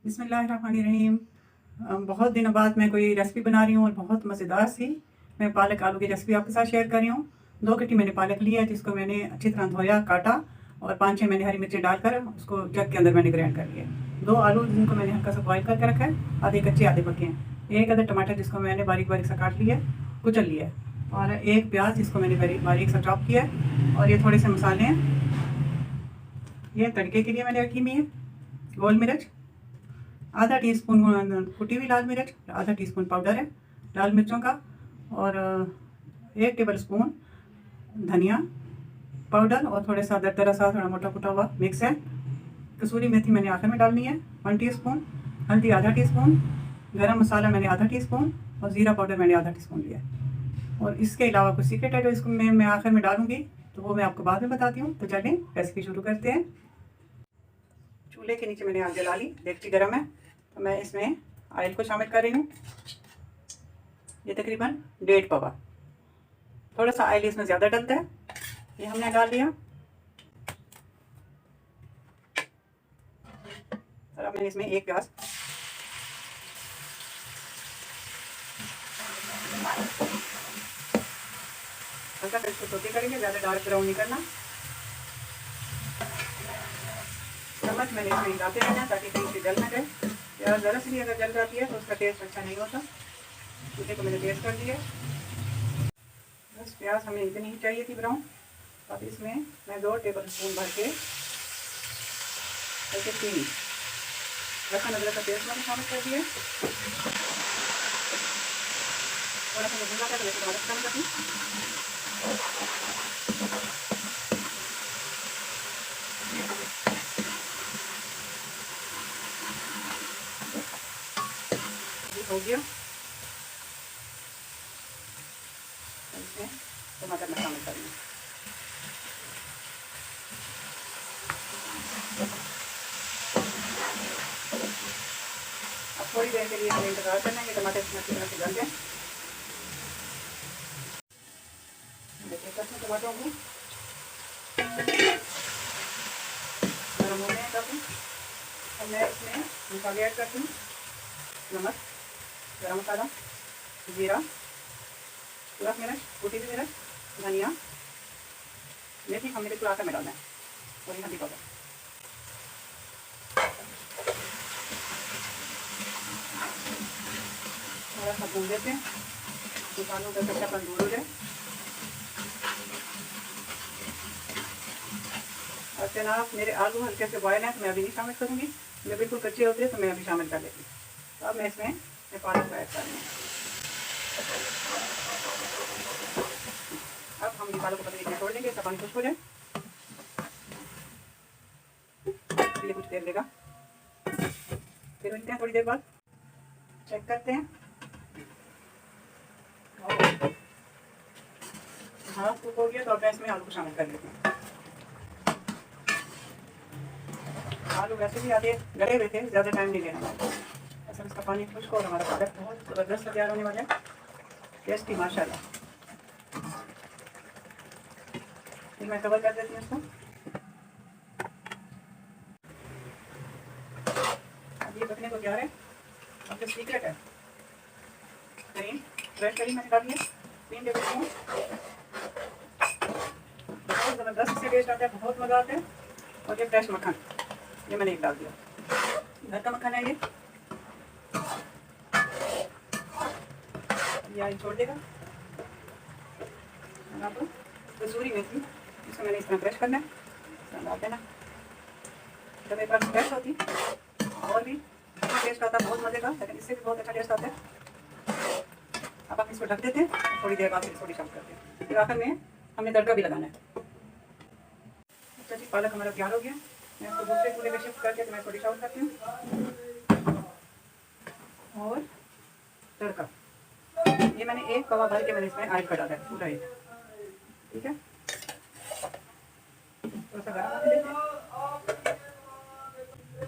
बिस्मिल्लाहिर्रहमानिर्रहीम। बहुत दिनों बाद मैं कोई रेसिपी बना रही हूँ और बहुत मज़ेदार सी। मैं पालक आलू की रेसिपी आपके साथ शेयर कर रही हूँ। 2 कट्टी मैंने पालक लिया है, जिसको मैंने अच्छी तरह धोया, काटा और 5-6 मैंने हरी मिर्ची डालकर उसको जग के अंदर मैंने ग्राइंड कर लिया। 2 आलू जिनको मैंने हल्का सा बॉयल करके रखा है, आधे कच्चे आधे पके हैं। 1 अदर टमाटर जिसको मैंने बारीक बारीक सा काट लिया है, कुचल लिया है। और 1 प्याज जिसको मैंने बारीक बारीक सा चॉप किया है। और ये थोड़े से मसाले हैं। ये तड़के के लिए मैंने रखी हुई है गोल मिर्च, आधा टीस्पून कुटी हुई लाल मिर्च, आधा टीस्पून पाउडर है लाल मिर्चों का, और 1 टेबल स्पून धनिया पाउडर और थोड़ा सा दरदरा सा थोड़ा मोटा कुटा हुआ मिक्स है। कसूरी मेथी मैंने आखिर में डालनी है 1 टीस्पून, हल्दी आधा टीस्पून, गरम मसाला मैंने आधा टीस्पून और ज़ीरा पाउडर मैंने आधा टीस्पून लिया है। और इसके अलावा कुछ सीक्रेट है जो इसको मैं आखिर में डालूंगी, तो वो मैं आपको बाद में बताती हूँ। तो चलें रेसिपी शुरू करते हैं। चूल्हे के नीचे मैंने आग जला ली, डेगची गर्म है, तो मैं इसमें ऑयल को शामिल कर रही हूँ। ये तकरीबन 1.5 पवा। थोड़ा सा ऑयल इसमें ज़्यादा डलता है, ये हमने डाल दिया। और अब मैंने इसमें 1 प्याज, हल्का सा इसको सौते करेंगे, ज़्यादा डार्क ब्राउन नहीं करना। नमक मैंने इसमें डालते रहना ताकि कहीं से जल ना जाए। प्याज ज़रा सी भी अगर जल जाती है तो उसका टेस्ट अच्छा नहीं होता। चूल्हे को मैंने तेज़ कर दिया। बस प्याज हमें इतनी ही चाहिए थी ब्राउन। अब इसमें मैं 2 टेबल स्पून भर के ऐसे 3 लहसुन अदरक का पेस्ट मैंने शामिल कर दिया। थोड़ा सा भूना कर लेकर टमाटर शामिल कर दी। हो गया, इसमें टमाटर मैं शामिल करूँगी। अब थोड़ी देर के लिए हमें इंतजार करना है कि टमाटर इसमें अच्छी तरह से गल जाए। देखिए सबसे टमाटरों को गर्म हो गए हैं काफ़ी। अब मैं इसमें मसाले ऐड करती हूँ। नमक, गरम मसाला, जीरा, सूरख मिर्च, कुटी हुई मिर्च, धनिया, मेथी हमने बिल्कुल आकर में डालना है, और हल्दी पाउडर। थोड़ा सा भून देते हैं, मसालों का कच्चापन दूर हो जाए। और जनाब मेरे आलू हल्के से बॉयल हैं, तो मैं अभी नहीं शामिल करूँगी। जब बिल्कुल कच्चे होते हैं तो मैं अभी शामिल कर लेती हूँ। तो अब मैं इसमें पालक को ऐड कर रही हूँ। अब हम ये पालक को पकने के लिए छोड़ देंगे, इसका पानी खुश्क हो जाए। ये कुछ देर लेगा, फिर मिलते हैं थोड़ी देर बाद। चेक करते हैं। हाँ कुक हो गया, तो अब मैं इसमें आलू को शामिल कर लेती हूँ। आलू वैसे भी आधे गले हुए थे, ज़्यादा टाइम नहीं लेना। असल इसका पानी खुश्क और हमारा पालक बहुत ज़बरदस्त तैयार होने वाला है, टेस्टी माशाल्लाह। फिर मैं कवर कर देती हूँ इसको। अब ये पकने को तैयार है। अब जो सीक्रेट है, करीम फ्रेश करीम मैंने डाली है 3 टेबल स्पून। बहुत ज़बरदस्त से टेस्ट आता है, बहुत मज़ा आता है। और ये फ्रेश मक्खन, ये मैंने 1 डाल दिया, घर का मक्खन है ये छोड़ देगा। आप कसूरी मेथी, इसको मैंने इस तरह फ्रेश करना है, डाल देना। जब एक बार फ्रेश होती और भी अच्छा टेस्ट आता है, बहुत मज़े का, लेकिन इससे भी बहुत अच्छा टेस्ट आता है। अब आप इसको ढक देते हैं, थोड़ी देर बाद फिर थोड़ी शाम करते हैं। फिर आखिर में हमने तड़का भी लगाना है। अच्छा जी, पालक हमारा तैयार हो गया। मैं इसको दूसरे चूल्हे पे शिफ्ट करके मैं थोड़ी शाउट करती हूँ। और तड़का ये मैंने 1 पवा भर के मैंने इसमें ऐड कर डाला है, पूरा 1, ठीक है। थोड़ा सा गर्म होने देते हैं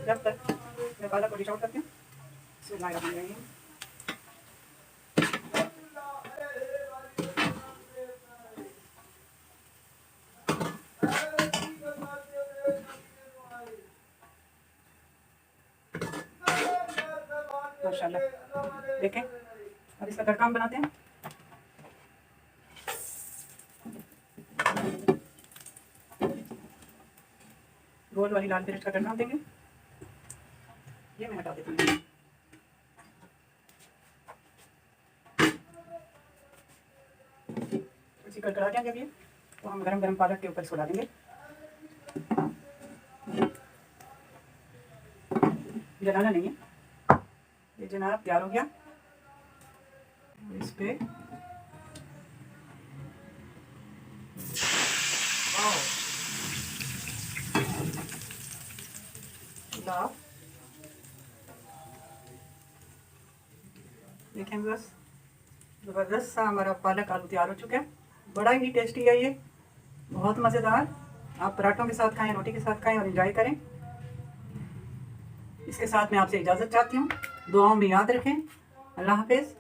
जब तक मैं पालक को डिश आउट करती हूँ। बिस्मिल्लाहिर्रहमानिर्रहीम। माशाल्लाह। देखें, अब इसका तड़का हम बनाते हैं। गोल वाली लाल मिर्च का तड़का हम देंगे। ये मैं हटा देती हूँ। इसी कड़कड़ा जाएंगे अभी, तो हम गरम गरम पालक के ऊपर इसको डालेंगे। जलाना नहीं है। ये जनाब तैयार हो गया। इस पे देखें बस, ज़बरदस्त सा हमारा पालक आलू तैयार हो चुका है। बड़ा ही टेस्टी है ये, बहुत मज़ेदार। आप पराठों के साथ खाएं, रोटी के साथ खाएं और एंजॉय करें। इसके साथ मैं आपसे इजाज़त चाहती हूँ। दुआओं में याद रखें। अल्लाह हाफ़िज़।